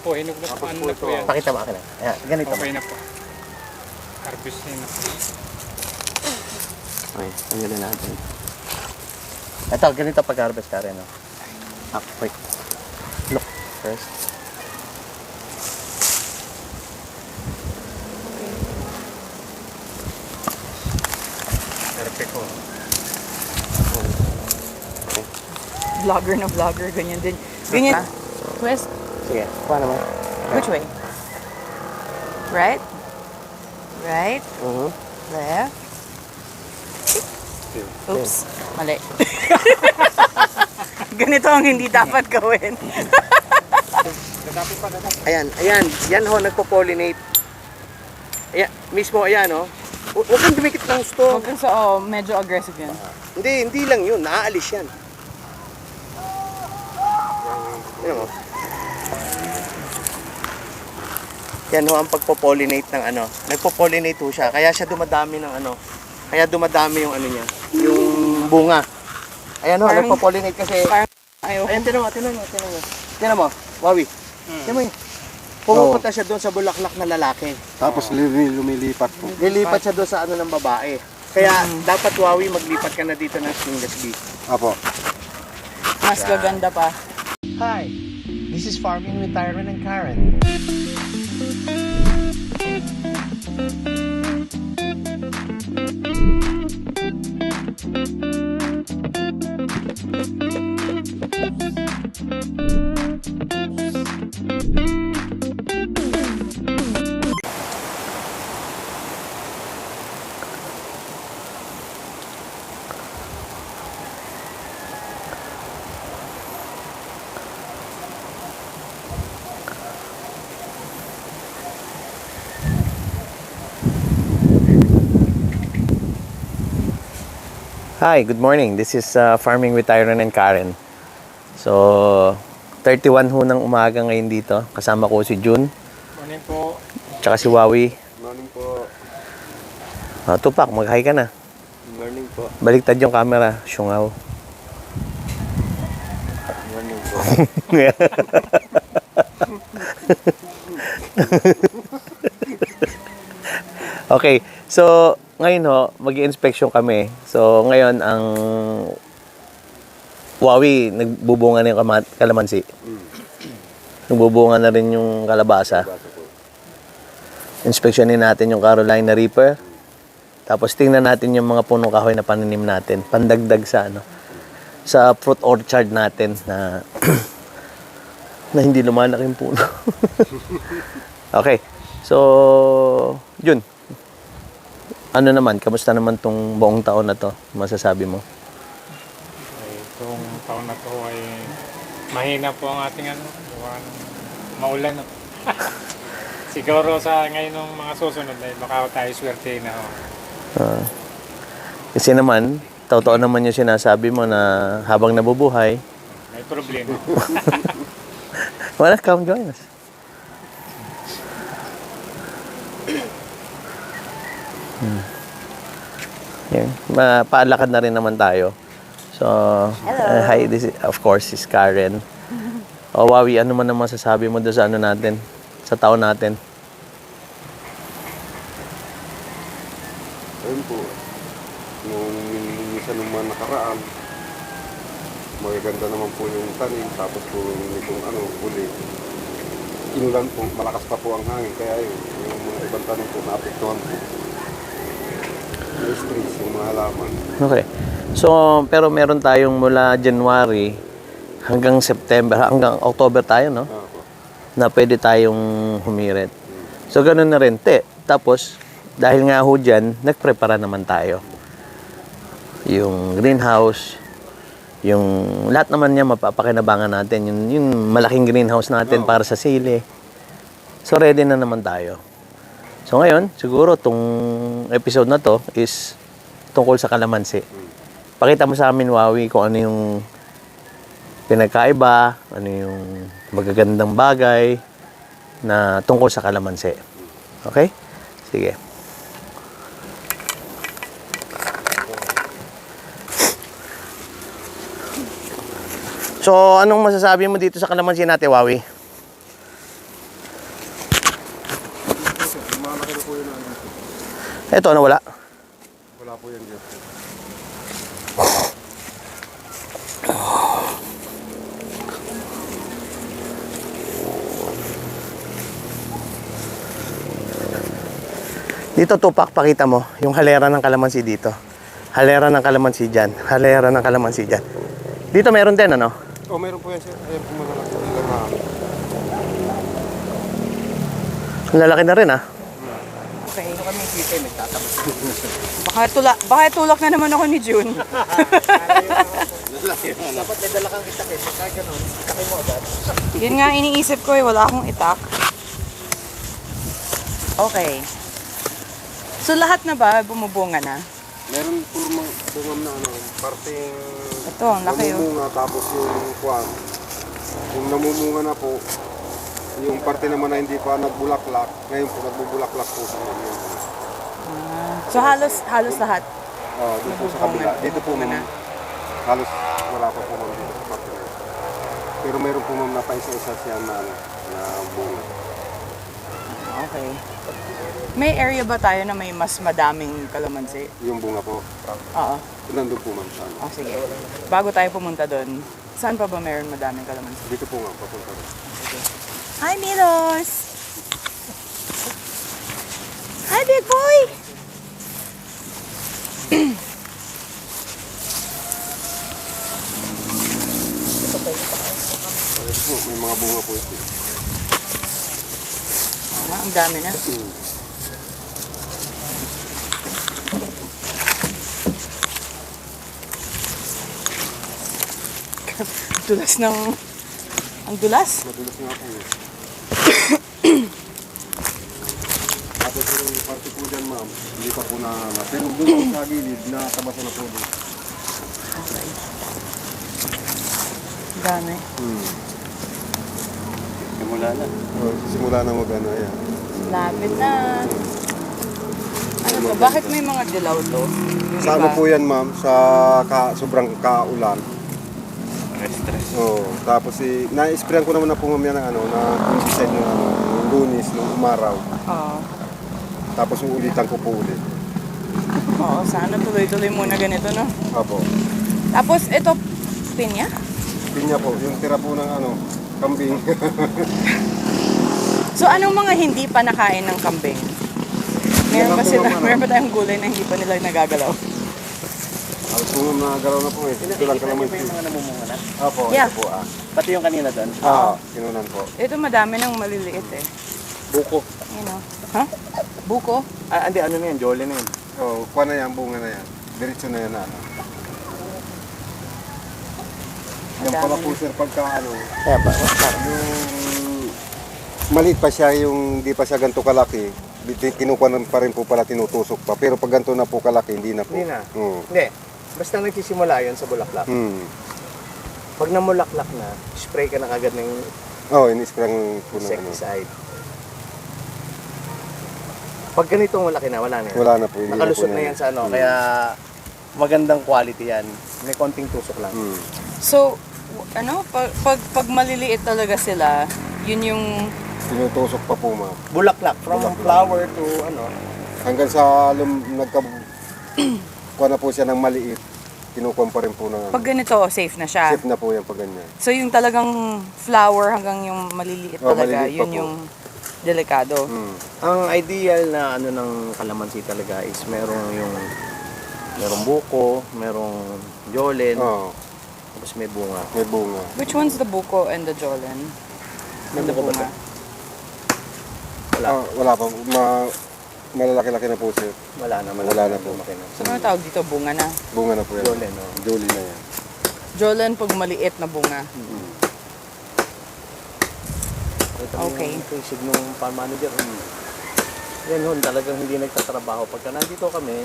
po, hinog na po. Ano na po yan? Pakita mo akin na. Ayan, ganito. Okay na po. Harvest na po. Okay, tanggalin natin. Ito, ganito pag-harvest ka rin. No? Wait. Look, first. Perfect po. Vlogger na vlogger, ganyan din. Ganyan. Twist. Sige, paano mo? Which way? Right? Right? Uh-huh. Left? Oops. Mali. Ganito ang hindi dapat gawin. Ayan, ayan. Yan ho, nagpo-pollinate. Ayan, mismo ayan ho. Huwag kang dumikit ng gusto. Huwag kang sa, medyo aggressive yan. Hindi lang yun. Naaalis yan. Ayan mo. Yan ho ang pagpo-pollinate ng ano. Nagpo-pollinate ho siya. Kaya siya dumadami ng ano. Kaya dumadami yung ano niya. Yung bunga. Ayan ho, Parang- nagpo-pollinate kasi. Ayaw. Ayan, tinan mo. Tinan mo, Wawi. Tinan mo yun. Pumupunta siya doon sa bulaklak na lalaki. Tapos lumilipat po. Lilipat siya doon sa ano ng babae. Kaya dapat Wawi maglipat ka na dito ng stingless bee. Apo. Mas gaganda pa. Hi, this is Farming with Tyron and Karen. Hi, good morning. This is Farming with Tyron and Karen. So, 31 ho ng umaga ngayon dito. Kasama ko si June, Morning po. tsaka si Wawi. Morning po. Tupak, mag-hi ka na. Morning po. Baliktad yung camera. Syungaw. Morning po. Okay, so ngayon ho, mag-i-inspection kami. So ngayon ang Wawi, nagbubunga na yung kalamansi. Nagbubunga na rin yung kalabasa. Inspeksyonin natin yung Carolina Reaper. Tapos tingnan natin yung mga punong kahoy na pananim natin. Pandagdag sa ano, sa fruit orchard natin na na hindi lumalaki yung puno. Okay. So, yun. Ano naman, kamusta naman tong buong taon na to? Masasabi mo? Ay, itong taon na to ay mahina po ang ating ano. Maulan na. Siguro sa ngayon ng mga susunod ay baka tayo swerte na. Kasi naman, totoo naman yung sinasabi mo na habang nabubuhay, May problema. wala, come join us. Yan. Paalakad na rin naman tayo. So, hi, this is, of course, is Karen. O, Wawi, ano man naman masasabi mo doon sa ano natin, sa taon natin? Ayun po. Nung minsan nung mga nakaraan, magaganda naman po yung tanim. Tapos po nitong ano, uli. Inulan po, malakas pa po ang hangin. Kaya yun, yung mga ibang tanim po, naapektuhan po. May stress yung mga halaman. Okay. So, pero meron tayong mula January hanggang September, hanggang October tayo, no? Apo. Na pwede tayong humirit. So, ganun na rin. Tapos, dahil nga ho dyan, nagprepara naman tayo. Yung greenhouse, yung lahat naman niya mapapakinabangan natin. Yung malaking greenhouse natin para sa sili. So, ready na naman tayo. So, ngayon, siguro, tong episode na to is tungkol sa kalamansi. Pakita mo sa amin, Wawi, kung ano yung pinagkaiba, ano yung magagandang bagay na tungkol sa kalamansi. Okay? Sige. So, anong masasabi mo dito sa kalamansi natin, Wawi? po yun ano. Ito, nawala. Wala po yan dyan. Dito, Tupac, pakita mo. Yung halera ng kalamansi dito. Halera ng kalamansi dyan. Halera ng kalamansi dyan. Dito meron din, ano? Oh, meron po yan sir. Ayan po malalaki. Ilan na. Ang lalaki na rin, ah. Okay. Baka tulak na naman ako ni June. Dapat may dala kang itak eh. Kaya ganun, itakay mo agad. Yun nga iniisip ko eh, wala akong itak. Okay. So lahat na ba bumubunga na? Meron po bungam na ano, parting Ito, ang laki oh. namumunga tapos yung kuwan. Yung namumunga na po, yung parte naman na hindi pa nagbulaklak, ngayon po nagbubulaklak po sa mga. So halos lahat. Oh, dito po sa kabila. Dito po ma'am, halos wala pa po ma'am dito sa parte na yun. Pero meron po ma'am na paisa-isa siya na, ano, na bunga. Okay. May area ba tayo na may mas madaming kalamansi? Yung bunga po, Oo. nandun po ma'am sa ano. Oh, sige. Bago tayo pumunta doon, saan pa ba meron madaming kalamansi? Dito po ma'am, papunta rin. Hi, Milos! Hi, big boy! Ayun po, may mga bunga po ito. Ang dami na. Dulas ng... Ang dulas? Madulas nga po eh. Tapos yung parte po dyan ma'am, hindi pa po na. Pero doon sa gilid, natabasa na po doon. Okay. Ang dami. Simula na. Oh, simula na mag-ano, ayan. Lapit na. Ano ba? Bakit may mga dilaw to? Yung Sa ano iba? po yan ma'am, sa sobrang kaulan. Stress. Oo. Tapos na-sprayan ko naman na po ma'am yan ng ano, na insecticide ng ano, ng lunis, nung umaraw. Oo. Tapos uulitan ko po ulit. Oo, sana tuloy-tuloy muna ganito, no? Apo. Tapos ito, pinya? Pinya po, yung tira po ng ano, kambing. So anong mga hindi pa nakain ng kambing? Meron Yan pa lang po, sila, ma'am, ano? meron pa tayong gulay na hindi pa nila nagagalaw. Alas po ma'am, nagaraw na po eh. Ito lang ka naman. mga namumunga na? Apo, Yeah. ito po ah. Pati yung kanina doon? Kinunan po. Ito madami ng maliliit eh. Buko. You know. Ha? Buko? Ah, hindi, ano na yan? Jolly na yan. Oo, kuha na yan, bunga na yan. Diretso na yan na ano. Yan Madami pala po na. sir, pagka ano, Kaya ba? yung maliit pa siya, yung di pa siya ganito kalaki, kinukuha na pa rin po pala, tinutusok pa. Pero pag ganito na po kalaki, hindi na po. Hindi na. Oo. Hindi. Basta nagsisimula yun sa bulaklak. Pag namulaklak na, spray ka na agad ng Oo, in-spray ng puno. Ano. insecticide. Pag ganitong malaki na, wala na yan. Wala na po. Hindi Nakalusot po na yan sa ano, kaya magandang quality yan. May konting tusok lang. So, ano, pag maliliit talaga sila, yun yung... Tinutusok pa po ma'am. Bulaklak, from flower to ano. Hanggang sa kuha na po siya ng maliit, kinukuha pa rin po ng Pag ganito, safe na siya. safe na po yan pag ganyan. So yung talagang flower hanggang yung maliliit Oh, talaga, maliliit pa yun po. yung delikado. Ang ideal na ano ng kalamansi talaga is merong buko, merong jolen, Oo, tapos may bunga. may bunga. Which one's the buko and the jolen? May And the buko ba bunga? Wala. Wala pa. Malalaki-laki na po sir. Wala na. Wala na po. Lumaki na. So ano tawag dito? Bunga na. Bunga na po yan. Jolen, no? Jolly na yan. Jolen pag maliit na bunga. Ito Okay. yung isig nung farm manager. Yan yun, talagang hindi nagtatrabaho. Pagka nandito kami,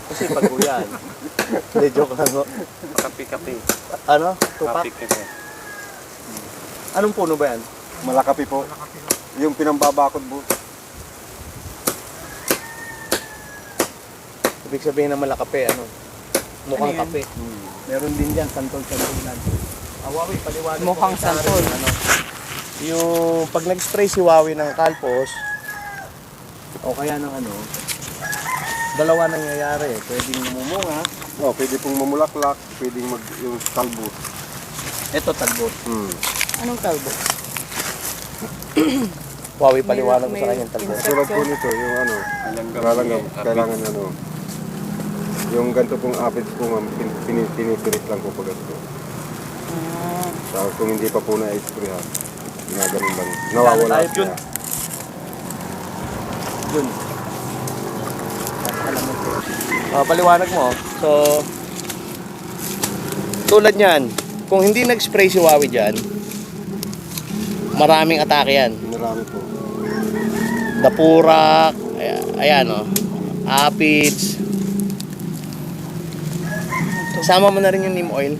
kasi pag yan. Hindi, joke lang. No? Kapi-kapi. Ano? Tupak? Kapi-kapi. Anong puno ba yan? Malakapi po. Yung pinambabakod po. Ibig sabihin ng malakape, ano? Mukhang Ano yun? kape. Meron din dyan, santol-santol na. Awawi, paliwanag Mukhang ko sa akin, santol. Ano, yung pag nag-spray si Wawi ng kalpos, O kaya ng ano, dalawa nangyayari. Pwedeng mumunga. Pwede pong mamulaklak, pwedeng yung talbot. Ito talbot. Anong talbo? Wawi, paliwanag mo May- sa kanya yung talbot. may- Tulad po nito, yung ano, kailangan ano, yung ganito pong aphids po, ma'am, pinipirit lang po po ganito. Tapos kung hindi pa po na-sprayan, ginaganon lang. Nawawala Tayo, Jun. siya. Yun. Paliwanag mo. So, tulad niyan, kung hindi nag-spray si Wawi dyan, maraming atake yan. Marami po. Dapurak, ayan o, aphids. Sama mo na rin yung neem oil.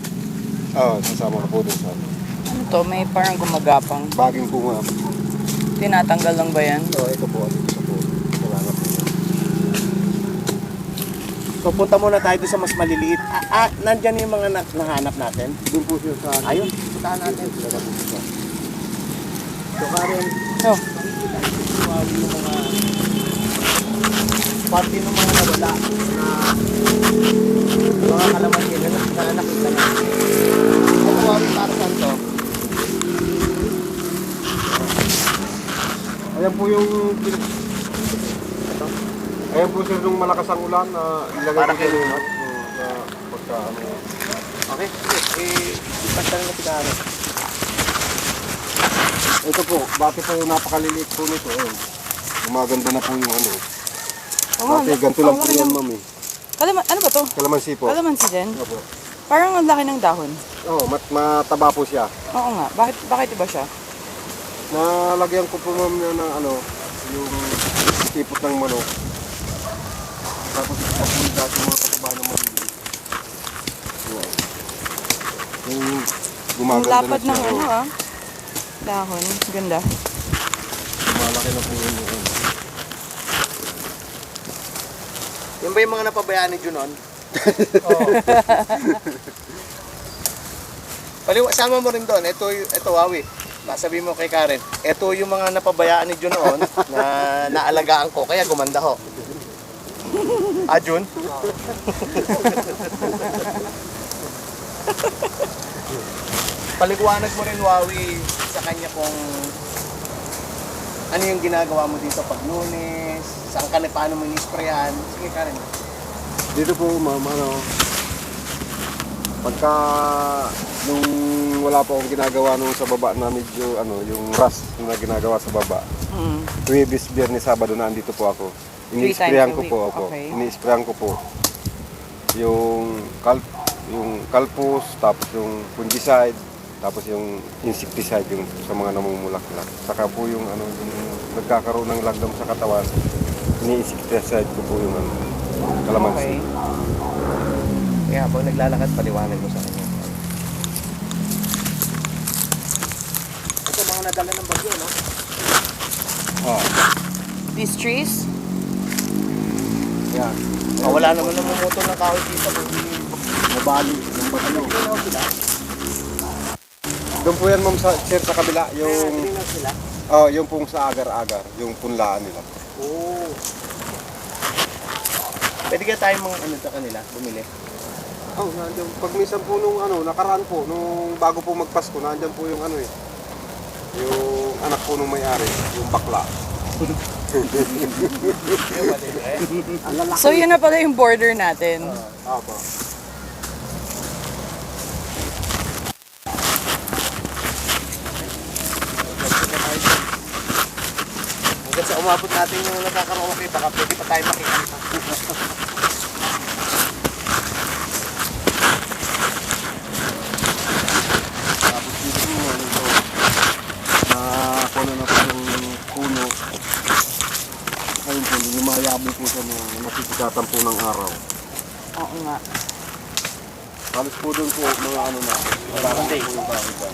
Sasama ko po dun sa ano. Ano to? May parang gumagapang. Baging po, ma'am. Tinatanggal lang ba yan? Ito po. Ito po. Wala na po. So, punta muna tayo doon sa mas maliliit. Nandyan yung mga nahanap natin. Doon po siya sa ano. Ayun, puntahan natin. So, Karen, Oh, yung mga parte ng mga nawala na mga kalamansi na nakita natin. Ito, Wawi, para saan to? Ayan po yung... Ito? Ayan po sir, nung malakas ang ulan na ilagay Para po kay sa Luna? na pagka ano. Okay, ipasta na si Karen. Ito po, bati po yung napakaliliit po nito. Gumaganda na po yung ano. Dati ganito lang po yan, ma'am eh. ano ba to? Kalamansi po. Kalamansi din? Opo. Parang ang laki ng dahon. Mataba po siya. Oo nga. Bakit iba siya? Nalagyan ko po ma'am na ng ano, yung tipot ng manok. Tapos ito po yung dati mga kataba ng maliliit. Wow. Yung Ang gumaganda lapad na ng siya. ano dahon. Ganda. Malaki na po yung ano. Yan ba yung mga napabayaan ni Junon? Sama mo rin doon. Ito Wawi. Sabi mo kay Karen, ito yung mga napabayaan ni Junon na naalagaan ko, kaya gumanda ho. Jun? Paliwanag mo rin, Wawi, sa kanya kung ano yung ginagawa mo dito pag Lunes, saan ka na, paano mo nisprayan. Sige, Karen. Dito po ma'am, ano, pagka nung wala pa akong ginagawa nung sa baba na medyo ano, yung rust na ginagawa sa baba. Tuwibis, Biyernes, Sabado na andito po ako. Three Ini-sprayan times a ko week. po ako. Okay. Ini-sprayan ko po yung kalpus, tapos yung fungicide, tapos yung insecticide yung sa mga namumulaklak. Saka po yung ano, yung nagkakaroon ng lagdam sa katawan, ini-insecticide ko po yung ano, kalamansi. Okay. Kaya habang naglalakad, paliwanag mo sa kanya. Ito mga nadala ng bagyo, no? These trees? Yan. Wala naman namumutol ng kahoy dito. Nabali ng bagyo. Doon po yan ma'am sir sa kabila, yung sila? yung pong sa agar-agar, yung punlaan nila. Oo. Pwede kaya tayo mga ano sa kanila, bumili? Nandiyan. Pag minsan po nung ano, nakaraan po, nung bago po magpasko, nandiyan po yung ano eh. Yung anak po nung may-ari, yung bakla. So yun na pala yung border natin. Apo. Hanggang sa umabot natin yung nagkakaroon, baka pwede pa tayo makikita. Tapos dito po, ano po, nakuha na po yung puno. Ayun po, lumayabo po siya na nakikisatan po ng araw. Oo nga. Halos po doon po, mga ano na, parang po yung bakit ba?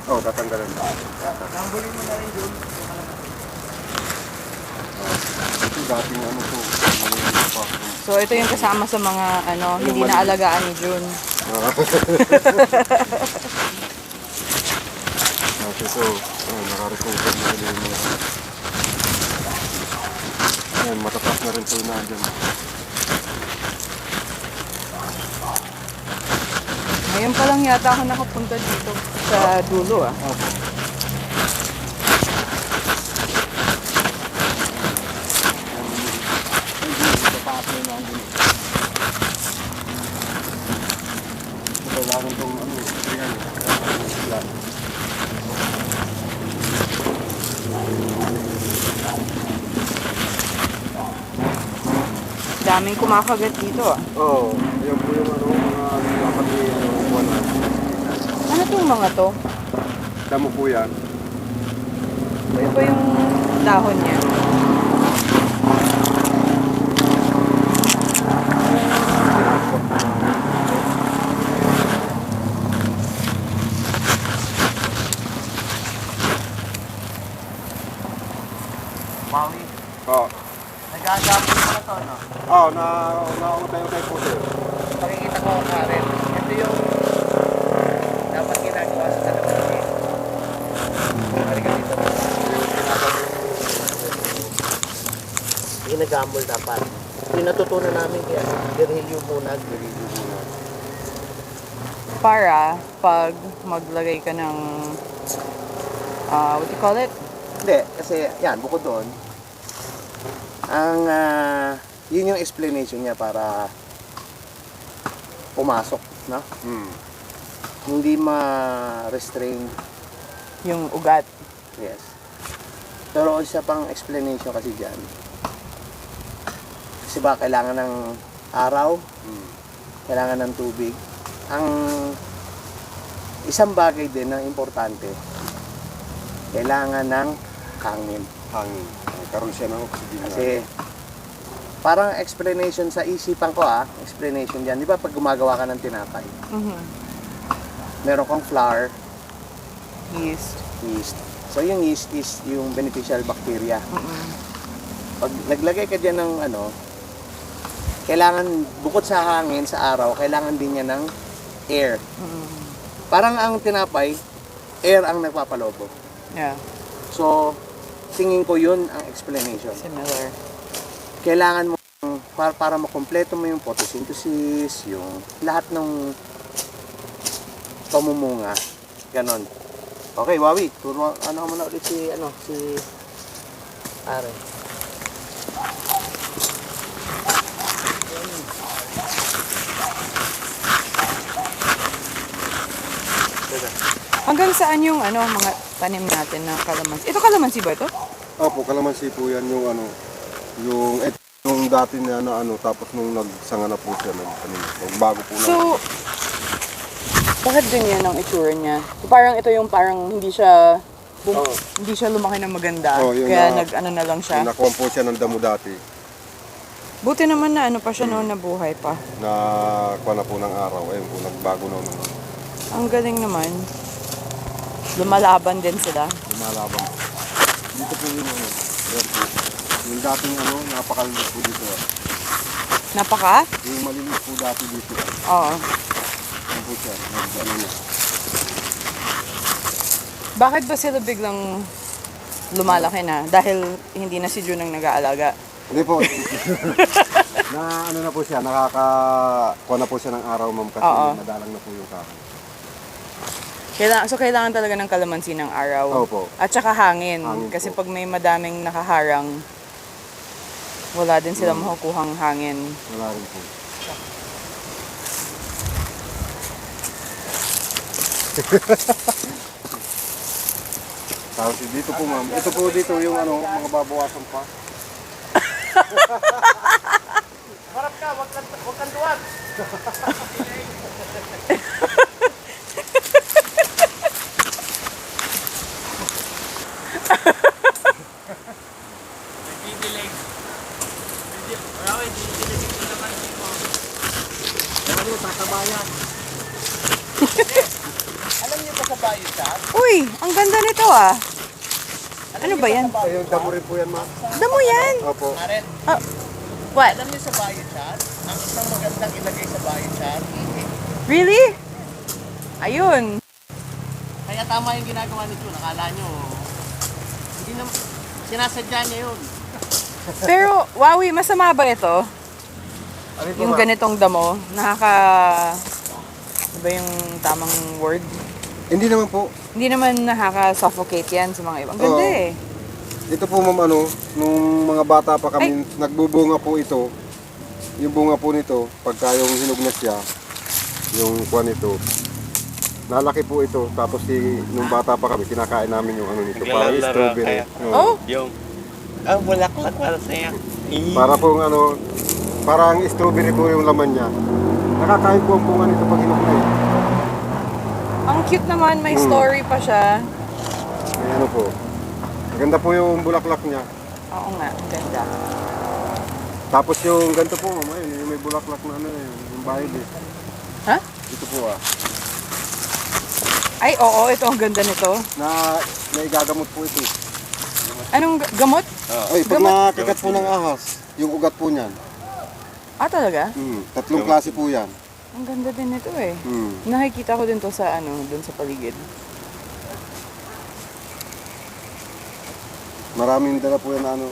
Tatanggalin na. Nangulin mo na rin doon. Ito dating ano po, ano pa. So ito yung kasama sa mga hindi na alagaan ni June. Ito, nakarecover na rin yung mga Ngayon, matatas na rin po na dyan. Ngayon pa lang yata ako nakapunta dito sa dulo ah. Kailangan itong ano, ringan. Daming kumakagat dito ah. Oo, yan po yung ano, mga dapat yung Ano tong mga to? damo po yan. Ito pa yung dahon niya. Maui, Oo. nagagapon mo na to, no? Oo, naunta-untay po sir. Makikita ko Karen. Ito yung dapat ginagawa sa kalamansi. Halika dito. Ginagambol dapat. Yung natutunan namin kaya Virgilio Bunag. Para pag maglagay ka ng what do you call it? Hindi, kasi yan, bukod doon, ang yun yung explanation niya para pumasok, no? Hindi ma-restrain, Yung ugat. yes. Pero isa pang explanation kasi dyan, kasi ba kailangan ng araw, kailangan ng tubig. Ang isang bagay din na importante, kailangan ng hangin. Hangin. Karoon siya ng oxygen. Kasi parang explanation sa isipan ko explanation diyan. Di ba pag gumagawa ka ng tinapay, Mhm. meron kang flour, Yeast. yeast. So yung yeast is yung beneficial bacteria. Mm-mm. Pag naglagay ka diyan ng kailangan bukod sa hangin sa araw, kailangan din niya ng air. Mm-mm. Parang ang tinapay, air ang nagpapalobo. Yeah, So tingin ko yun ang explanation. similar. Kailangan mo para makumpleto mo yung photosynthesis, yung lahat ng pamumunga. Ganon. Okay, Wawi, turo mo na ulit si Are. Hanggang saan yung mga tanim natin na kalamansi? Ito kalamansi ba ito? Opo, kalamansi po yan yung ano, yung dati na tapos nung nagsanga na po siya ng kanina. Bago po na. So, bakit ganyan ang itsura niya? Parang ito yung parang hindi siya hindi siya lumaki ng maganda. Oh, yun Kaya na- nag-ano na lang siya. Nakuha po siya ng damo dati Buti naman na pa siya noon nabuhay pa. na kuha na po ng araw. Ayun po, nagbago na naman. Ang galing naman. Lumalaban din sila. Lumalaban. Dito po yung yan po. Yung dating napakaliit po dito. Napaka? Yung maliliit po dati dito. Oo. Yan po siya. Na. Bakit ba sila biglang lumalaki na? Dahil hindi na si Jun ang nag-aalaga. Hindi po. na po siya, kuha na po siya ng araw, ma'am, kasi Oo. madalang na po yung kahoy. Kailangan talaga ng kalamansi ng araw. Opo. At saka hangin. Hangin Kasi po. pag may madaming nakaharang, wala din sila makukuhang hangin. Wala rin po. Tapos dito po, ma'am. Ito po dito yung mga babawasan pa. Harap ka, wag kang duwag. Alam niyo ba sa Bioshop? Uy, ang ganda nito Ano ba yan? Ay, yung damo rin po yan, ma'am. Damo yan! Opo. Karen, What? alam niyo sa Bioshop, ang isang magandang ilagay sa Bioshop, Really? Ayun. kaya tama yung ginagawa ni Jun. Nakala nyo, hindi na, sinasadya niya yun. Pero, Wawi, masama ba ito? Ano ito, Yung ma'am? ganitong damo? Ano ba yung tamang word? Hindi naman po. Hindi naman nakaka-suffocate yan sa mga ibang. Ganda Oo. eh. Ito po ma'am nung mga bata pa kami, nagbubunga po ito. Yung bunga po nito, pagka yung hinog na siya, yung kuwan nito, lalaki po ito. Tapos nung bata pa kami, kinakain namin yung ano nito. Para Naglalaro strawberry. kaya. Oo. Oh! Yung, bulaklak para sa'yo. Para pong parang strawberry po yung laman niya. Nakakain po ang bunga nito pag hinog na yun. Ang cute naman, may story pa siya. May ano po. Maganda po yung bulaklak niya. Oo nga, ang ganda. Tapos yung ganito po, ma'am, ayun, yung may bulaklak na ano yun, yung violet. Ha? Ito po Ay, oo, ito ang ganda nito. na naigagamot po ito. Anong gamot? Ay, pag nakagat po ng ahas, yung ugat po niyan. Ah, talaga? Tatlong klase po yan. Ang ganda din nito eh. Mm. Nakikita ko din to sa dun sa paligid. Maraming dala po yan na ano.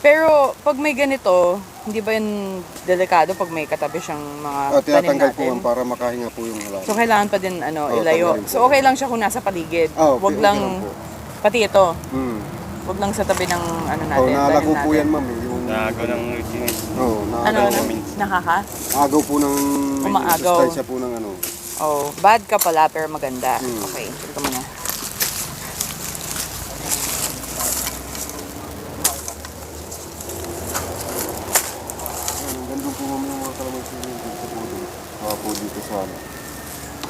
Pero pag may ganito, hindi ba yun delikado pag may katabi siyang mga tanim Tinatanggal po natin? yan para makahinga po yung halaman. So kailangan pa din ilayo. tanggalin po. So okay lang siya kung nasa paligid. Okay, Wag okay lang lang po. pati ito. Mm. Wag lang sa tabi ng natin. Nalago tanim po natin. yan, ma'am. Yung, Nago ng routine. Ano, naagaw. nakaka? Agaw po ng Umaagaw. sustansya po ng ano. Oh, bad ka pala pero maganda. Hmm. Okay, ito muna. Gandun po ma'am yung mga kalamansi dito po doon. Po dito sa ano.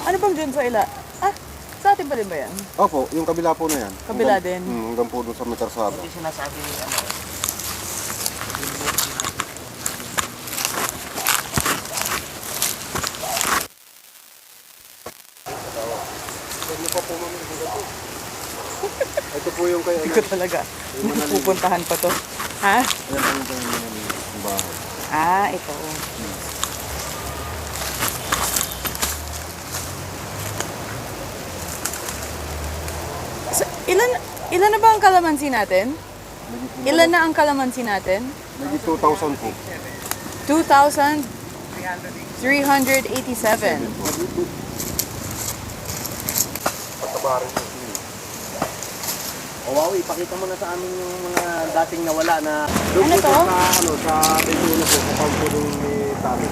Ano bang dyan sa ila? Ah, sa atin pa din ba yan? Opo, yung kabila po na yan. Kabila Hanggang- din. Hanggang po doon sa may karsada. Sinasabi ni ano. Ito po yung kay Hindi ko talaga. Pupuntahan pa to. Ha? Ayan po yung kay yung bahay. Ah, ito. So, ilan na ba ang kalamansi natin? Ilan na ang kalamansi natin? May 2,000 po. 2,387. Patabarin po sila. O wow, ipakita mo na sa amin yung mga dating nawala na Doon Ano po to? sa 21 po, kapag po doon ni Tami.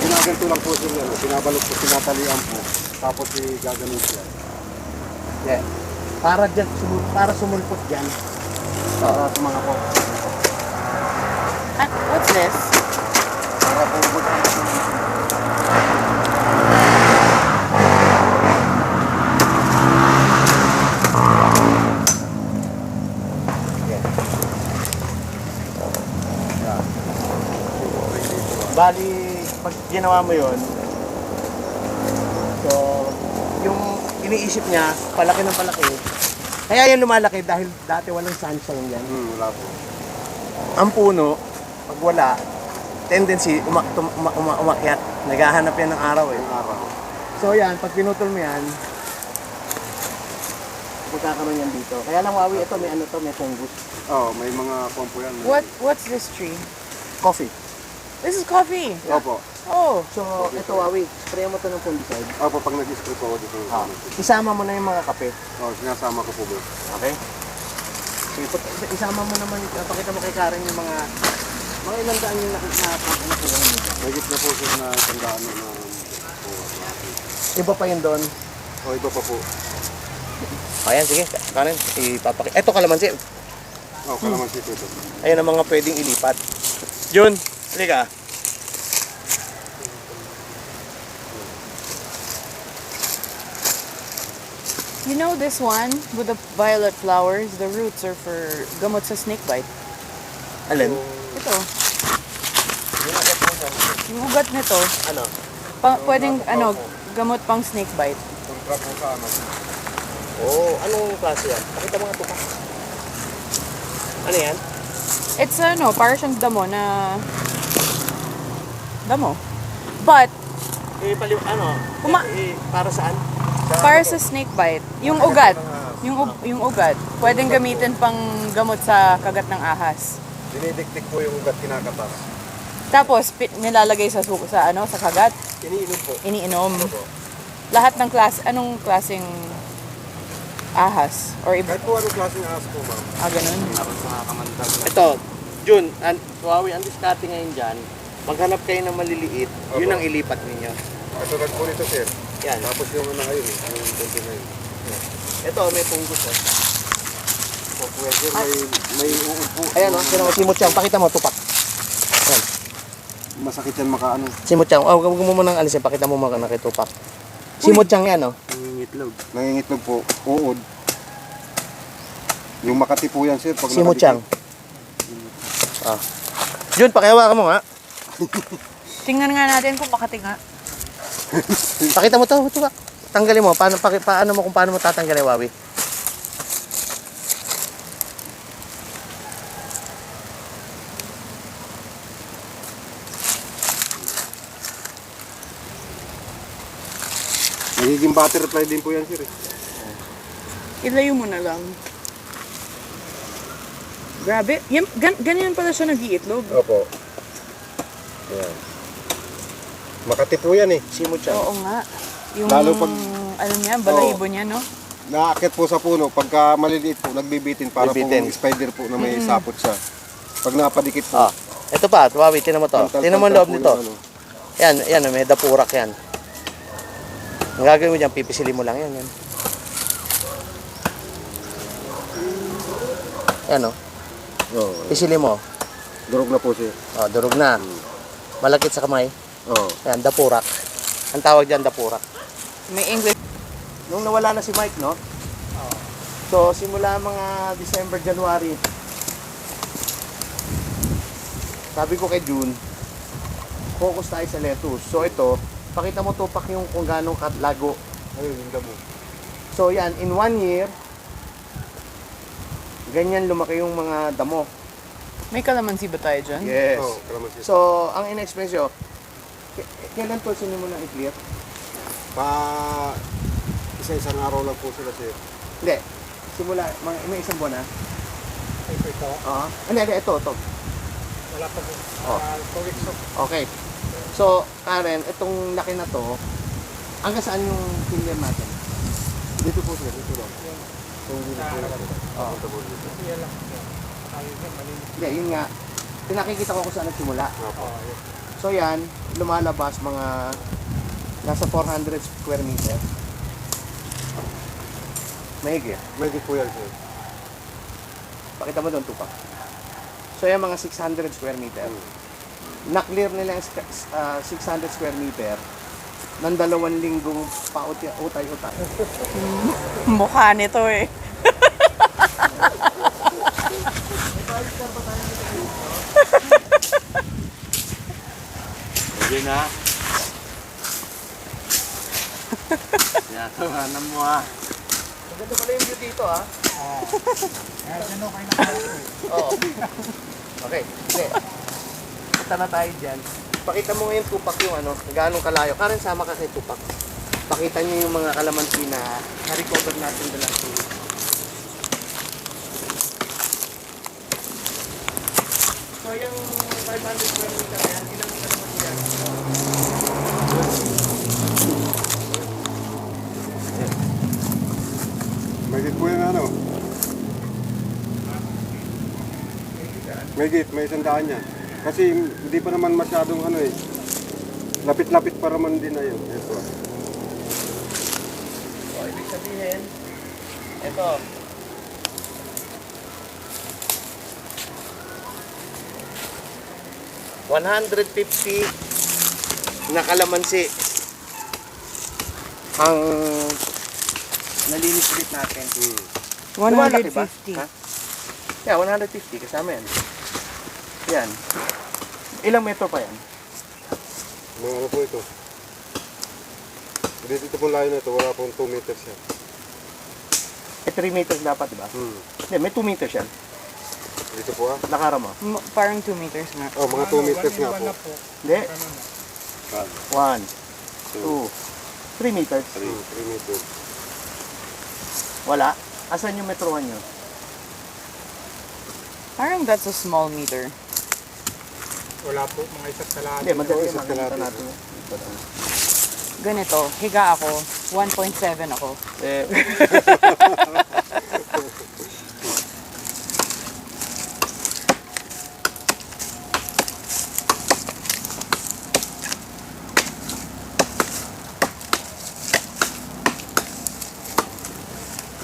Ginaganto lang po sila, binabalot po, tinatalian po. Tapos gaganon siya. yeah. Para dyan, para sumulpot dyan. Para sa mga po. Ah, what's this? Para po Bali, pag ginawa mo yon, so, yung iniisip niya, palaki ng palaki. Kaya yan lumalaki dahil dati walang sunshine yan. wala po. Ang puno, pag wala, tendency umakyat. Naghahanap yan ng araw eh. Yung araw. So yan, pag pinutol mo yan, magkakaroon yan dito. Kaya lang wawi, ito may ano to, may fungus. May mga pompo yan. What's this tree? Coffee. This is coffee. Opo. Oh, So, ito wawi, spray mo to ng fungicide. Opo, pag nag-spray po ako dito. Isama mo na yung mga kape. Sinasama ko po ba? Okay? Sige, isama mo naman, pakita mo kay Karen yung mga ilang daan yung nakuha mo. Nagit na po siya na tandaan na Iba pa yun doon. iba pa po. Ayan, sige, Karen, ipapakita. Ito kalamansi. Kalamansi po ito. Ayan ang mga pwedeng ilipat. Jun, halika. you know this one with the violet flowers? The roots are for gamot sa snake bite. Alin? Ito. Yung ugat nito, Ano? pwedeng gamot pang snake bite. Kontra po sa ano. Oo, anong klase yan? Pakita mo nga ito pa. Ano yan? It's parang siyang damo na damo. But Para saan? para sa snake bite, yung ugat, yung ugat, pwedeng gamitin pang gamot sa kagat ng ahas. Dinidiktik po yung ugat kinakatas. Tapos, nilalagay sa, sa kagat. Iniinom po. Iniinom. Opo. Lahat ng anong klaseng ahas? Or iba? Kahit po anong klaseng ahas po, ma'am. Ganun. Ito, Jun, Huawei, ang diskarte ngayon dyan, maghanap kayo ng maliliit, yun ang ilipat ninyo. Kasunod po nito, sir. Yan. Tapos yung ano ngayon, yung konti ngayon. Ito, may punggos oh. Well, sir, may uod po. Ayan oh, sino, simot siyang, pakita mo, tupak. Yan. Masakit yan makaano. Simot siyang, huwag mo munang alisin, pakita mo mga nakitupak. Simot siyang yan oh. Nangingitlog po, uod. Yung Makati po yan, sir. Pag Simot nakadikit. siyang. Ah. Jun, pakihawa ka mo nga. Tingnan nga natin kung Makati nga. Pakita mo to, tupak. Tanggalin mo, paano mo kung paano mo tatanggalin, Wawi. Nagiging butterfly din po yan, sir. Ilayo mo na lang. Grabe. Ganyan pala siya nag-iitlog. Opo. Yan. Makati po yan eh. Simot siyang. Oo nga. Yung, Lalo pag- ano niya, balahibo niya, no? Naaakit po sa puno. Pagka maliliit po, nagbibitin para Bibitin. pong spider po na may sapot siya. Pag napadikit po, Ah. Ito pa, Wawi, tinan mo to. Tinan mo ang loob nito. Yan, may dapurak yan. Ang gagawin mo dyan, pipisilin mo lang yan. Yan o, Oo. pisilin mo. Durog na po siya. O, durog na. Malakit sa kamay. Oo. Yan, dapurak. Ang tawag dyan, dapurak. May English. Nung nawala na si Mike, no? So, simula mga December, January, sabi ko kay June, focus tayo sa lettuce. So, ito, pakita mo tupak yung kung gano'ng lago. Ayun, yung damo. So, yan, in 1 year, ganyan lumaki yung mga damo. May kalamansi ba tayo dyan? Yes. Oo, kalamansi. So, ang in-express nyo, kailan to sinimula i-clear? Pa isa-isang araw lang po sila, sir. Hindi. Simula, may isang buwan na. Ito. Oo. Hindi, ito. Wala pa po. Oh. 2 weeks off. Okay. So, Karen, itong laki na to, hanggang saan yung finger natin? Dito po, sir. Dito lang. Kung hindi po Oo. Yan lang. Tayo dyan, malinis. Hindi, yun nga. Pinakikita ko kung saan nagsimula. Oo, yun. So, yan, lumalabas mga nasa 400 square meter. Mahigit. May po yan, sir. Pakita mo doon, tupak. So, yan mga 600 square meter. Na-clear nila yung 600 square meter ng 2 linggong pautay-utay. Mukha nito eh. Hindi na. Tinatawanan mo ah. Maganda pala yung view dito, ah. Oo. Okay. Hindi. Punta na tayo dyan. Pakita mo ngayon tupak yung ano, gaano kalayo. Karen, sama ka kay tupak. Pakita niyo yung mga kalamansi na na-recover natin the last 2 weeks. So yung 500 square meter yan, ilang kalamansi yan? May git po yan, ano? May isang daan yan. Kasi hindi pa naman masyadong ano eh. Lapit-lapit pa naman din na yun. Ito. So, ibig sabihin, ito. $150 na kalamansi ang nalinis ulit natin. Lumalaki ba? 150. Ha? Yeah, 150 kasama yan. Yan. Ilang metro pa yan? Mga ano po ito. Dito pong layo na ito, wala pong 2 meters yan. Eh, 3 meters dapat, di ba? Hindi, may 2 meters yan. Dito po ah. Nakara mo. Parang 2 meters nga. Oh, mga 2 meters nga po. Hindi. Ganun. 1, 2, 3 meters. 3 meters. Wala. Asan yung metrohan nyo? Parang that's a small meter. Wala po, mga isa't kalahati. Hindi, madali Isa makikita kalahati. natin. Ganito, higa ako, 1.7 ako. Eh,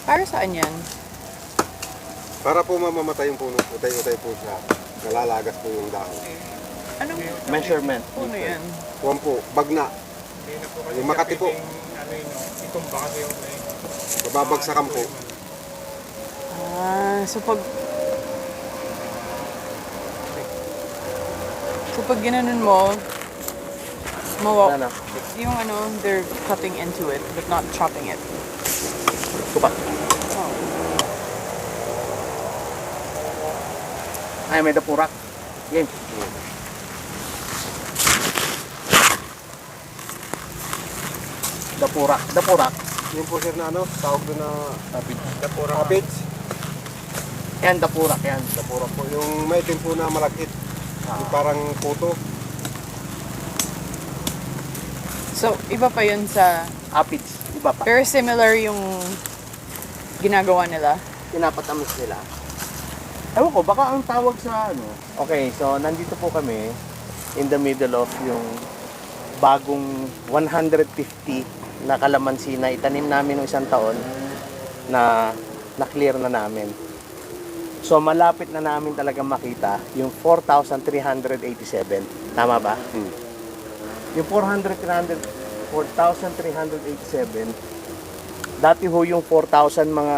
Para saan yan? Para po mamamatay yung puno, utay-utay po siya. Nalalagas po yung dahon. Anong measurement. puno yan? Huwag po, bagna. Hindi na po kasi Yung Makati po. pwedeng, ano yun, itumba kasi yung Mababagsakan po. So pag ginanon mo, Ano? yung ano, they're cutting into it, but not chopping it. Kupa. Oh. Ay, may dapurak. Game. Dapurak. Dapurak. Yung po sir na ano, tawag doon na kapits. Yan, dapurak yan. Dapurak po. Yung maitim po na malakit. Yung parang puto. So, iba pa yun sa... Apids. Iba pa. Very similar yung ginagawa nila. Pinapatamis nila. Ewan ko, baka ang tawag sa ano. Okay, so nandito po kami in the middle of yung bagong 150 na kalamansi na itanim namin ng isang taon na na-clear na namin. So malapit na namin talaga makita yung 4,387. Tama ba? Yung 4,387, dati ho yung 4,000 mga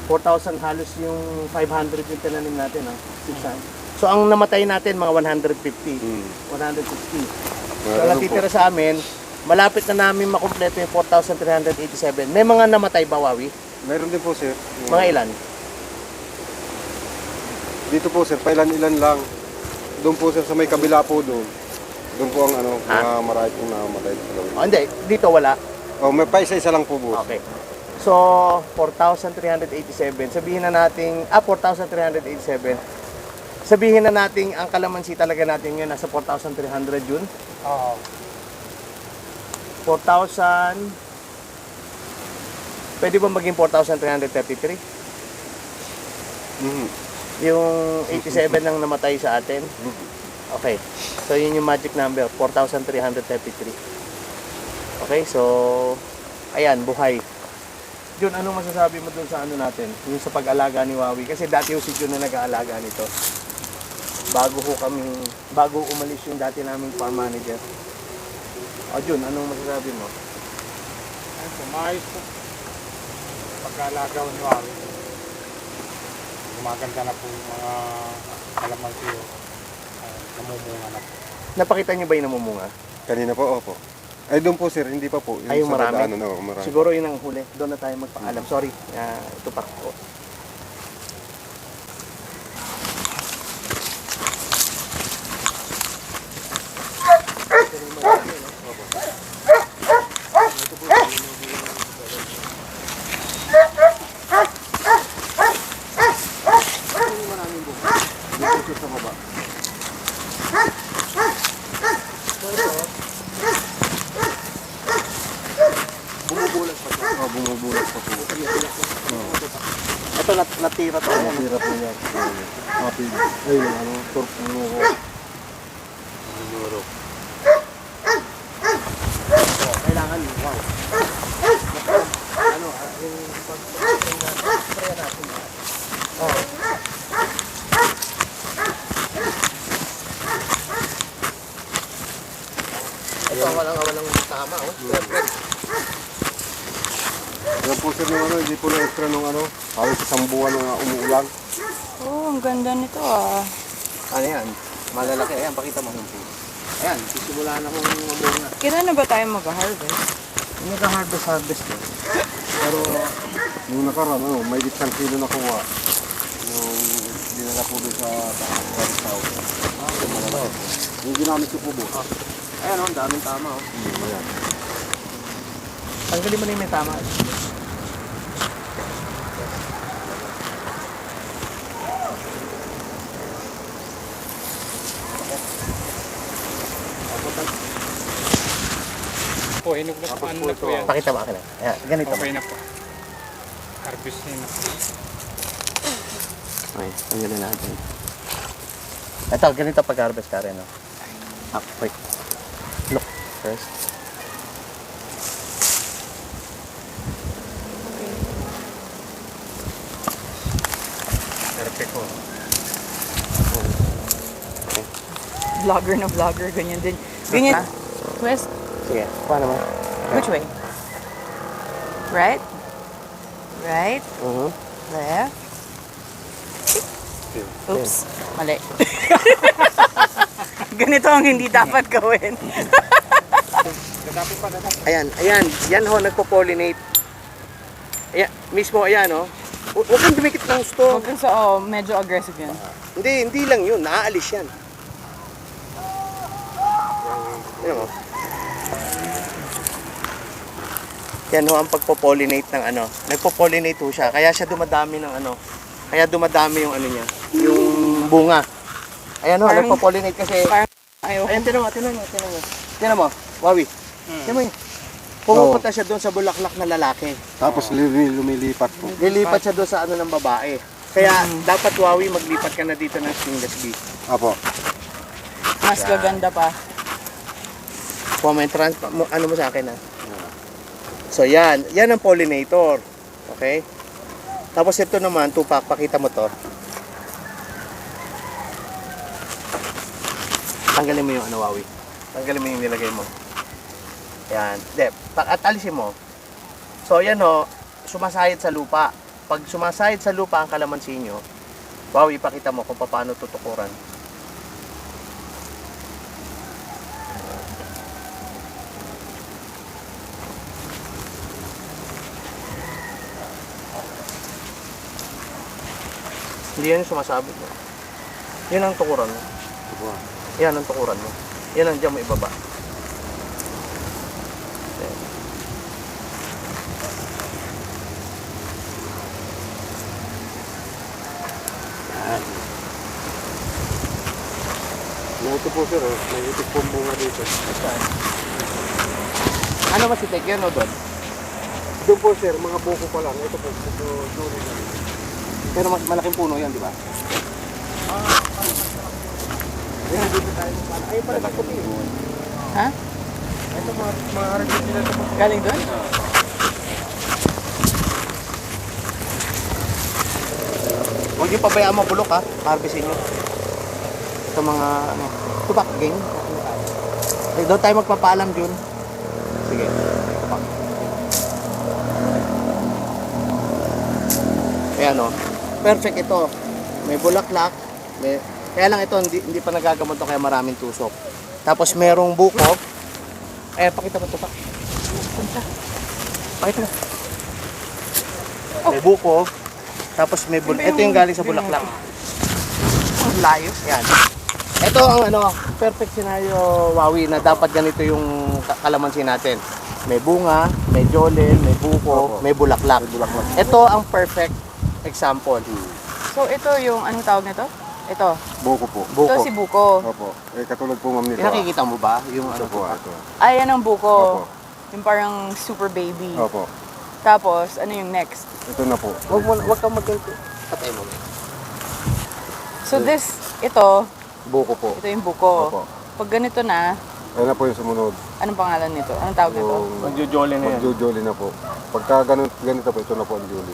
4,000 halos yung 500 yung tinanim natin, 600. So ang namatay natin mga 150, 160. So natitira sa amin, malapit na namin makumpleto yung 4,387. May mga namatay ba, Wawi? Meron din po sir. Mga ilan? Dito po sir, pailan-ilan lang. Doon po sir sa may kabila po doon. Doon po ang ano, mga marami pong nakamatay. Oh, hindi, dito wala. Oh, may pa isa-isa lang po boss. Okay. So, 4,387. Sabihin na natin, 4,387. Sabihin na natin, ang kalamansi talaga natin yun, nasa 4,300 yun. Oo. 4,000. Pwede ba maging 4,333? Yung 87 ang namatay sa atin. Okay. So, yun yung magic number, 4,333. Okay, so, ayan, buhay. Jun, anong masasabi mo dun sa ano natin? Yung sa pag-alaga ni Wawi? Kasi dati ho si Jun na nag-aalaga nito. Bago umalis yung dati naming farm manager. O Jun, anong masasabi mo? Ayun po, maayos po. Pagkalagaw ni Wawi. Gumaganda na po yung mga kalamansi. Namumunga na po. Napakita niyo ba yung namumunga? Kanina po, opo. Ay doon po sir, hindi pa po. Ay, yung sa marami? dadaanan, no, marami. Siguro yun ang huli. Doon na tayo magpaalam. Sorry, ito pa. Oh. Oh, bumubulas pa po. Ito natira to. Tira po niya. Happy. Ay, yung ano, turp ng nuko. Kailangan, wow. Ano, yung pag-spray natin. Oh. Ito, walang tama, oh. Perfect. Yan po sir nung ano, hindi po na extra nung ano, halos isang buwan na umuulan. Oh, ang ganda nito ah. Ano yan? Malalaki. Ayan, pakita mo. Ayan, sisimula na kung mabunga. Kailan na ba tayo mag-harvest? Nagka-harvest eh. Pero, Nung nakaraan, ano, may 10 kilo na kuha. Yung dinala po doon sa South. Yung ginamit ko po po. ayan oh, ang daming tama oh. Ayan. Tanggalin mo na yung may tama. hinog na po. Tapos Ano po na po ito. yan? Pakita mo akin na. Ayan, ganito. Okay na po. Harvestin na po. Okay, tanggalin natin. Ito, ganito pag-harvest ka rin, no? Wait. Look, first. Perfect po. Vlogger na vlogger, ganyan din. Ganyan. Twist. Sige, paano mo? Which way? Right? Right? Mhm. Left? Oops. Mali. Ganito ang hindi dapat gawin. Ayan, ayan. Yan ho, nagpo-pollinate. Ayan, mismo, ayan, oh. Huwag kang dumikit ng gusto. Huwag sa, medyo aggressive yun. Hindi lang yun. Naaalis yan. Ayan, oh. Yan ho ang pagpo-pollinate ng ano. Nagpo-pollinate ho siya. Kaya siya dumadami ng ano. Kaya dumadami yung ano niya. Yung bunga. Ayan ho, Parang- nagpo-pollinate kasi. Parang ayaw. Ayan, tinan mo. Tinan mo, Wawi. Tinan mo yun. Pumupunta siya doon sa bulaklak na lalaki. Tapos lumilipat po. Lilipat siya doon sa ano ng babae. Kaya dapat Wawi maglipat ka na dito ng stingless bee. Apo. Mas gaganda pa. Kuha mo yung ano mo sa akin ha. So yan ang pollinator. Okay? Tapos ito naman, tupak, pakita mo to. Tanggalin mo yung ano, Wawi. Tanggalin mo yung nilagay mo. Yan. At alisin mo. So yan ho, sumasayad sa lupa. Pag sumasayad sa lupa ang kalamansi nyo, Wawi, pakita mo kung paano tutukuran. Hindi yan yung sumasabit mo. Yan ang tukuran mo. Apo. Yan ang tukuran mo. Yan ang dyan mo ibaba. Ayan. Ito po sir, oh. May itik pong bunga dito. Ano mas itik yun o doon? Doon po sir, mga buko pa lang. Ito po, ito duri lang. Pero mas malaking puno yan, di ba? Ayan, dito tayo. Ay, pala sa puti. Ha? Ito mga harvest nila ito po. Galing doon? Huwag niyo pabayaan mabulok ha. Harvestin niyo. Ito mga ano. Tupak, gang. Doon tayo magpapaalam, Jun. Sige. Tupak. Ayan o. Perfect ito. May bulaklak. Kaya lang ito, hindi pa nagagamot to kaya maraming tusok. Tapos merong buko. Pakita mo tupak. Pakita mo. May buko. Tapos may ito yung galing sa bulaklak. Ang layo. Yan. Ito ang ano, perfect scenario, Wawi, na dapat ganito yung kalamansi natin. May bunga, may jolel, may buko, may bulaklak. Ito ang perfect example. So ito yung, anong tawag nito? Ito. Buko po. Ito si Buko. Opo. Eh, katulad po ma'am nito. Nakikita mo ba yung Ito ano po, po? ito. Ay, yan ang Buko. Opo. Yung parang super baby. Opo. Tapos, ano yung next? Ito na po. Wag kang magganto. Patay mo. So this, ito Buko po. yung Buko. Opo. Pag ganito na, Ayun na po yung sumunod. anong pangalan nito? Anong tawag nito? Yung Magjojolin na yan. magjojoli na po. Pagka ganito po, ito na po ang joli.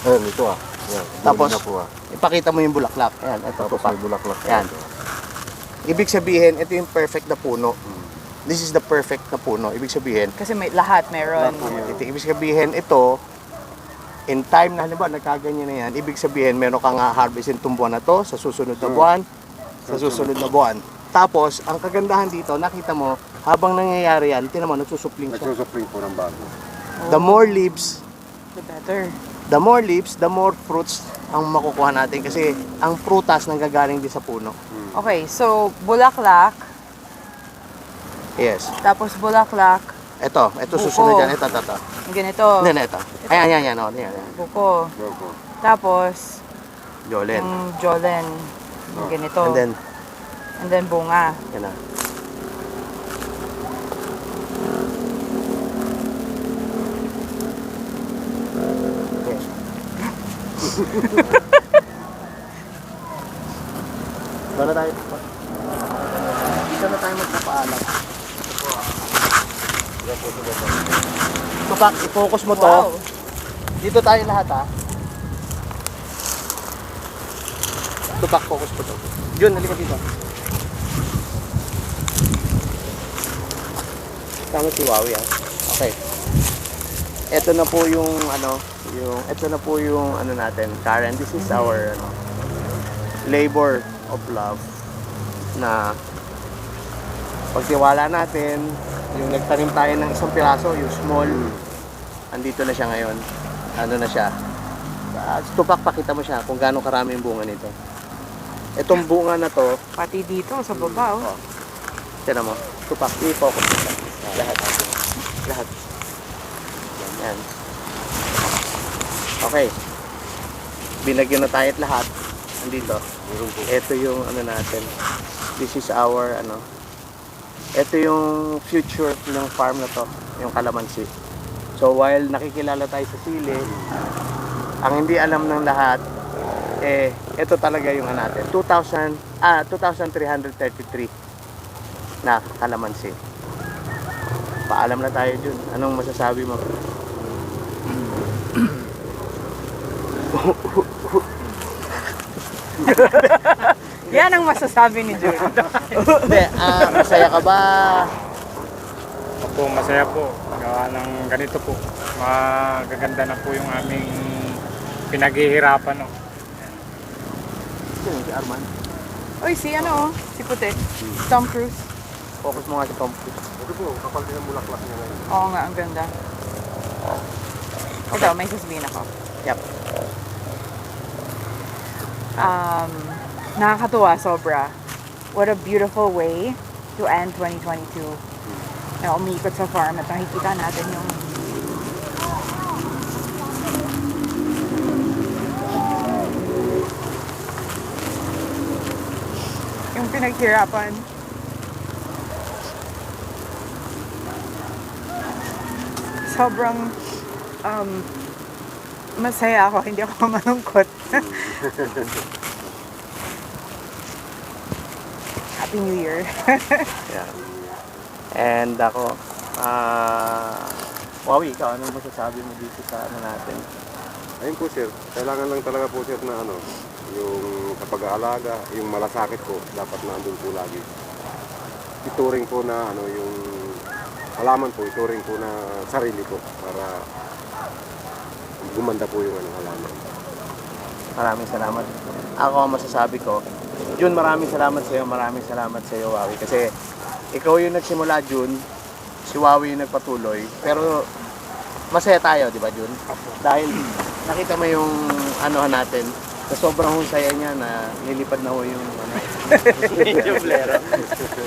Ayun, ito ah. Yan, Tapos, joli na po ah. ipakita mo yung bulaklak. Ayan, ito Tapos pa. may bulaklak. Yan. Ibig sabihin, ito yung perfect na puno. This is the perfect na puno. Ibig sabihin, Kasi may lahat meron. ibig sabihin ito, in time na halimbawa nagkaganyan na yan, ibig sabihin meron kang harvestin itong buwan na to, sa susunod na buwan, sa susunod na buwan. Tapos, ang kagandahan dito, nakita mo, habang nangyayari yan, tinan mo, nagsusupling siya. Nagsusupling po ng bago. The more leaves, The better. the more fruits ang makukuha natin kasi ang prutas nanggagaling din sa puno. Okay, so bulaklak, Yes. tapos bulaklak, Ito Buko. susunod yan. Ito. yung ganito, Hindi, ito. Ayan, yan. Oh, yan. Buko. Opo. Tapos, Jolen. yung Jolen, yung ganito. And then, bunga. yan na. Doon na tayo. Dito na tayo magpapaalam. Tupak, i-focus mo to. Wow. Dito tayo lahat ha. Tupak, focus mo to. Jun, halika dito. Tama si Wawi ha. Okay. Ito na po yung natin, Karen. This is our labor of love na pagtiwala natin, yung nagtanim tayo ng isang piraso, yung small, andito na siya ngayon. Ano na siya? Tupak, pakita mo siya kung gaano karami yung bunga nito. Itong bunga na to, Pati dito, sa baba, oh. tinan mo, tupak, i-focus mo siya. Lahat. Lahat. Yan. Okay. Binagyan na tayo at lahat. Andito. Ito yung natin. This is our ito yung future ng farm na to, yung kalamansi. So while nakikilala tayo sa sili, ang hindi alam ng lahat, ito talaga yung natin. 2,333 na kalamansi. Paalam na tayo dun. Anong masasabi mo? Yan ang masasabi ni Jun. Hindi, masaya ka ba? Opo, masaya po. Gawa ng ganito po. Magaganda na po yung aming pinaghihirapan. No? Sino si Arman? Uy, si si Puti. Tom Cruise. Focus mo nga si Tom Cruise. Ito po, kapal din ang bulaklak niya ngayon. Oo nga, ang ganda. Ito, may sasabihin ako. Yep. Nakakatuwa, sobra. What a beautiful way to end 2022. Na umikot sa farm at nakikita natin yung pinaghirapan. Sobrang masaya ako, hindi ako malungkot. Happy New Year. Yeah. And ako, Wawi, ikaw, anong masasabi mo dito sa natin? Ayun po sir, kailangan lang talaga po sir na yung kapag-aalaga, yung malasakit po, dapat nandun po lagi. Ituring po na yung halaman po, ituring po na sarili po para gumanda po yung halaman. Maraming salamat. Ako, ang masasabi ko, Jun, maraming salamat sa iyo, Wawi. Kasi ikaw yung nagsimula, Jun, si Wawi yung nagpatuloy. Pero masaya tayo, di ba, Jun? Dahil nakita mo yung natin, sa sobrang husaya niya na nilipad na ho yung yung blero.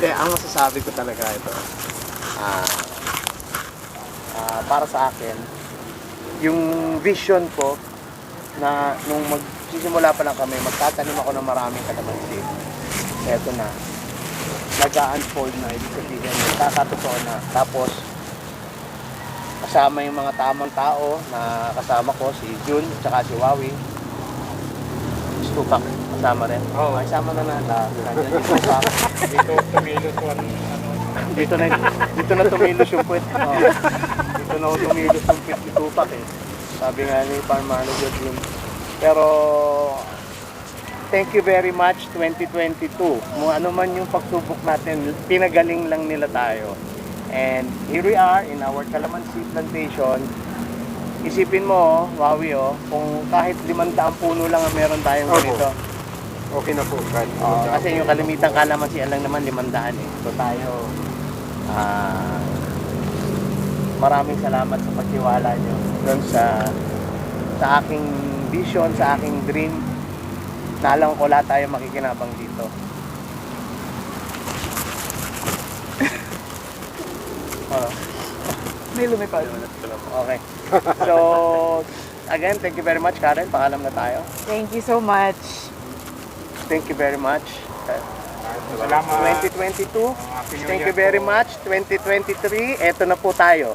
Kaya ang masasabi ko talaga ito, para sa akin, yung vision ko na nung magsisimula pa lang kami, magtatanim ako ng maraming kalamansi. Eto na. Nag-unfold na, ibig sabihin, nagkakatotoo na. Tapos, kasama yung mga tamang tao na kasama ko, si Jun, tsaka si Wawi. Si Tupac, kasama rin. Oo. Kasama na lahat. Nandiyan si Tupac. Dito tumilos one, Dito na tumilos yung puwet. Oh. Dito na tumilos yung puwet ni Tupac eh. Sabi nga ni Farm Manager Jun. Pero, thank you very much 2022. Kung ano man yung pagsubok natin, pinagaling lang nila tayo. And here we are in our Calamansi plantation. Isipin mo, Wawi, kung kahit 500 puno lang ang meron tayong Opo. ganito. Okay na po, kahit Kasi yung kalimitang kalamansi lang naman 500 eh. So tayo, maraming salamat sa pagtiwala nyo doon sa aking vision, sa aking dream. Na alam ko lahat tayo makikinabang dito. May lumipad. Okay. So, again, thank you very much, Karen. Paalam na tayo. Thank you so much. Thank you very much. salamat. 2022. Happy New Thank Year you very po. much. 2023. Eto na po tayo.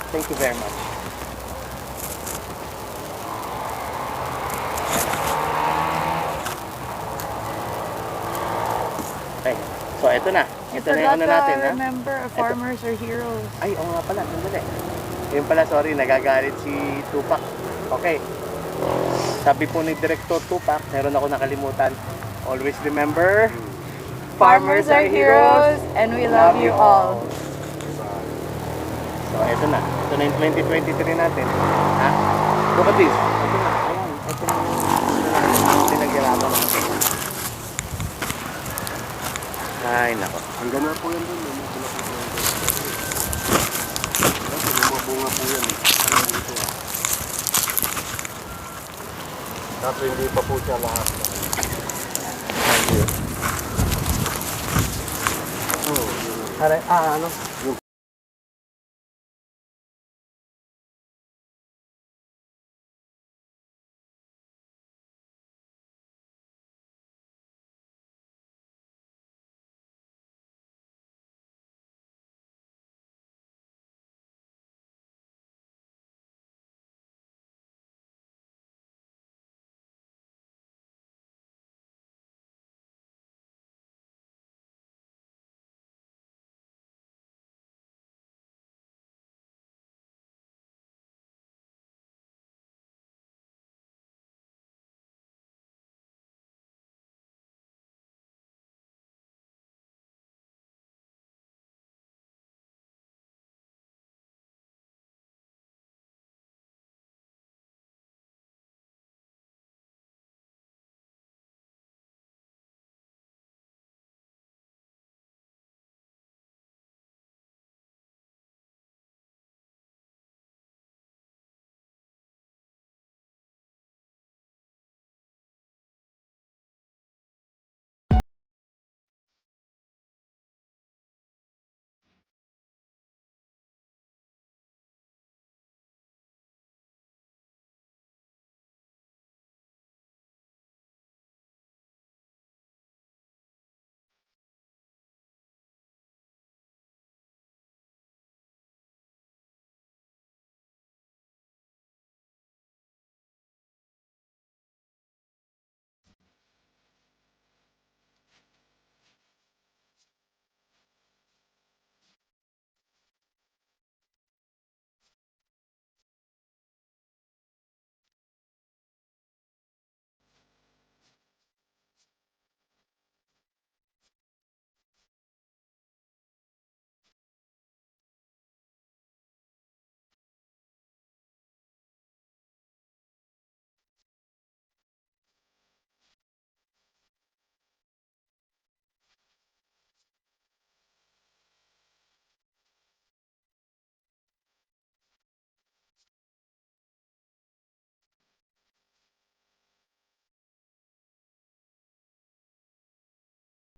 Thank you very much. eto na. Ito na yung Forgot ano to natin, ha? remember, farmers are heroes. Ay, oo nga pala, sandali. Yun pala, sorry, nagagalit si Tupac. Okay. Sabi po ni Director Tupac, meron ako nakalimutan. Always remember, Farmers are heroes, and we love you all. So, eto na. Ito na yung 2023 natin. Ha? Look at this. Ito na. Ayan. Ito na yung pinaghirapan natin. Ay, nako. Hanggang na po yan dun. May mga pula po yan dun. May mga bunga po yan. Dito, ah. Kaso hindi pa po siya lahat. Ano?